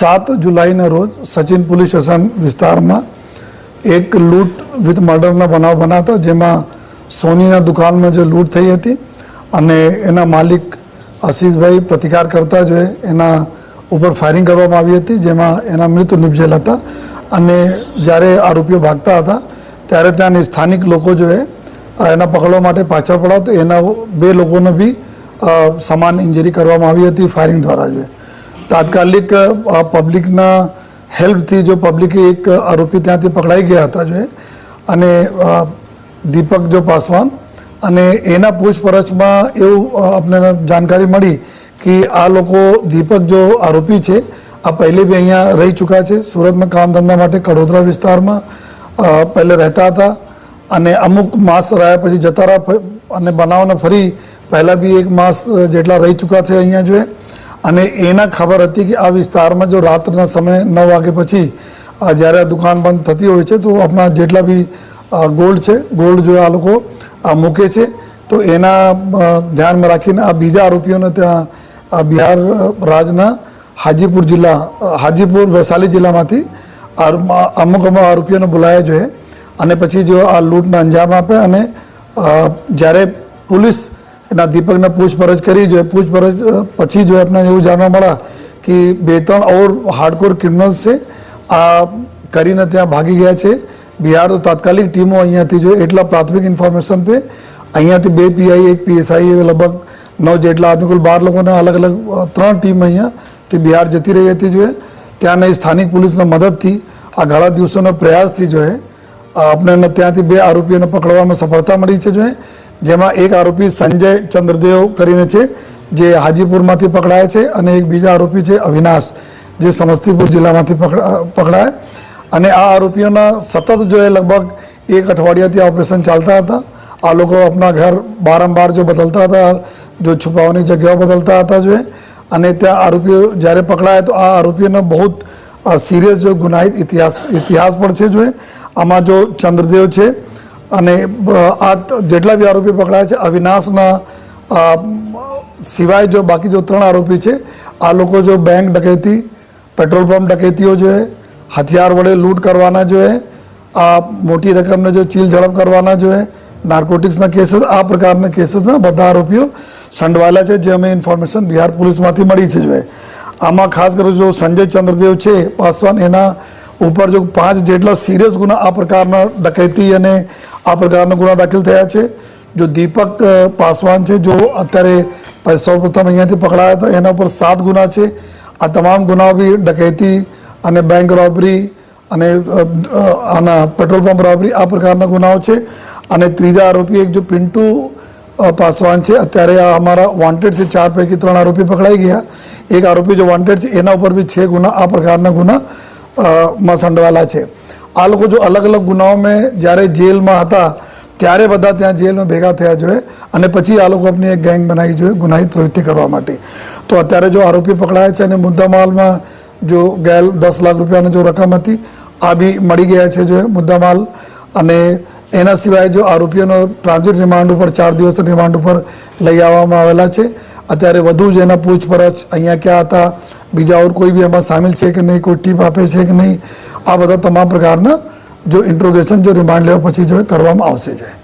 7 जुलाईના રોજ Sachin police station વિસ્તારમાં એક લૂંટ વિથ મર્ડરના બનાવ બન્યા જેમાં સોનીના દુકાનમાં જે લૂંટ થઈ હતી અને એના માલિક આશીષભાઈ પ્રતિકાર કરતા જોઈએ એના ઉપર ફાયરિંગ કરવામાં આવી હતી જેમાં એના મૃત્યુ નિપજેલ હતા અને જ્યારે આરોપીઓ ભાગતા હતા ત્યારે ત્યાંની સ્થાનિક લોકો જોઈએ એના પકડવા માટે પાછળ પડ્યા તો એના 2 લોકોને બી સમાન ઇન્જરી કરવામાં આવી હતી ફાયરિંગ દ્વારા જોઈએ તાત્કાલિક પબ્લિકના હેલ્પથી જો પબ્લિકે એક આરોપી ત્યાંથી પકડાઈ ગયા હતા જોઈએ અને દીપક જો પાસવાન અને એના પૂછપરછમાં એવું આપણે જાણકારી મળી કે આ લોકો દીપક જો આરોપી છે આ પહેલે બી અહીંયા રહી ચૂક્યા છે સુરતમાં કામ ધંધા માટે કડોદરા વિસ્તારમાં પહેલે રહેતા હતા અને અમુક માસ રહ્યા પછી જતા રહ્યા અને બનાવને ફરી પહેલાં બી 1 માસ જેટલા રહી ચૂક્યા છે અહીંયા જોઈએ અને એના ખબર હતી કે આ વિસ્તારમાં જો રાત્રના સમય 9 વાગે પછી જ્યારે આ દુકાન બંધ થતી હોય છે તો આપણા જેટલા બી ગોલ્ડ જો આ લોકો મૂકે છે તો એના ધ્યાનમાં રાખીને આ બીજા આરોપીઓને ત્યાં બિહાર રાજના હાજીપુર વૈશાલી જિલ્લામાંથી અમુક આરોપીઓને બોલાયા જોઈએ અને પછી જો આ લૂંટને અંજામ આપે અને જ્યારે પોલીસ એના દીપકને પૂછપરછ કરી જોઈએ પૂછપરછ પછી જો આપણે એવું જાણવા મળ્યા કે 2-3 ઓર હાર્ડકોર ક્રિમિનલ્સ છે આ કરીને ત્યાં ભાગી ગયા છે બિહાર તો તાત્કાલિક ટીમો અહીંયાથી જો એટલા પ્રાથમિક ઇન્ફોર્મેશન પે અહીંયાથી 2 પીઆઈ 1 પીએસઆઈ લગભગ 9 જેટલા આદમી કુલ 12 લોકોને અલગ અલગ 3 ટીમ અહીંયાથી બિહાર જતી રહી હતી જોઈએ ત્યાંની સ્થાનિક પોલીસના મદદથી આ ઘણા દિવસોના પ્રયાસથી જોઈએ આપણે ત્યાંથી 2 આરોપીઓને પકડવામાં સફળતા મળી છે જોઈએ જેમાં એક આરોપી સંજય ચંદ્રદેવ કરીને છે જે હાજીપુરમાંથી પકડાયા છે અને એક બીજા આરોપી છે અવિનાશ જે સમસ્તીપુર જિલ્લામાંથી પકડાયા અને આ આરોપીઓના સતત જો લગભગ 1 અઠવાડિયાથી ઓપરેશન ચાલતા હતા આ લોકો આપણા ઘર વારંવાર જો બદલતા હતા જો છુપાવવાની જગ્યાઓ બદલતા હતા જોઈએ અને ત્યાં આરોપીઓ જ્યારે પકડાયા તો આ આરોપીઓનો બહુ સિરિયસ જો ગુનાહિત ઇતિહાસ પણ છે જોઈએ આમાં જો ચંદ્રદેવ છે અને આ જેટલા બી આરોપી પકડાયા છે અવિનાશના સિવાય જો બાકી જો 3 આરોપી છે આ લોકો જો બેંક ડકૈતી પેટ્રોલ પંપ ડકૈતીઓ જોઈએ હથિયાર વડે લૂંટ કરવાના જોઈએ આ મોટી રકમને જો ચીલ ઝડપ કરવાના જોઈએ નાર્કોટિક્સના કેસીસ આ પ્રકારના કેસીસમાં બધા આરોપીઓ સંડવાયેલા છે જે અમે ઇન્ફોર્મેશન બિહાર પોલીસમાંથી મળી છે જોઈએ આમાં ખાસ કરીને જો સંજય ચંદ્રદેવ છે પાસવાન એના ઉપર જો 5 જેટલા સિરિયસ ગુના આ પ્રકારના ડકૈતી અને આ પ્રકારના ગુના દાખલ થયા છે જો દીપક પાસવાન છે જો અત્યારે સૌપ્રથમ અહીંયાથી પકડાયા હતા એના ઉપર 7 ગુના છે આ તમામ ગુનાઓ બી ડકૈતી અને બેંક રોબરી અને આના પેટ્રોલ પંપ રોબરી આ પ્રકારના ગુનાઓ છે અને ત્રીજા આરોપી એક જો પિન્ટુ પાસવાન છે અત્યારે આ અમારા વોન્ટેડ છે 4 પૈકી 3 આરોપી પકડાઈ ગયા એક આરોપી જો વોન્ટેડ છે એના ઉપર બી 6 ગુના આ પ્રકારના ગુના માં સંડવાયેલા છે આ લોકો જો અલગ અલગ ગુનાઓમાં જ્યારે જેલમાં હતા ત્યારે બધા ત્યાં જેલમાં ભેગા થયા જોઈએ અને પછી આ લોકો આપણી એક ગેંગ બનાવી જોઈએ ગુનાહિત પ્રવૃત્તિ કરવા માટે તો અત્યારે જો આરોપી પકડાયા છે અને મુદ્દામાલમાં જો ગયેલ 10 લાખ રૂપિયાની જો રકમ હતી આ બી મળી ગયા છે જો મુદ્દામાલ અને એના સિવાય જો આરોપીઓનો ટ્રાન્ઝિટ રિમાન્ડ ઉપર 4 દિવસ રિમાન્ડ ઉપર લઈ આવવામાં આવેલા છે અત્યારે વધુ જ એના પૂછપરછ અહીંયા ક્યાં હતા બીજા ઓર કોઈ બી એમાં સામેલ છે કે નહીં કોઈ ટીપ આપે છે કે નહીં આ બધા તમામ પ્રકારના જો ઇન્ટ્રોગેશન જો રિમાન્ડ લેવા પછી જો કરવામાં આવશે જોઈએ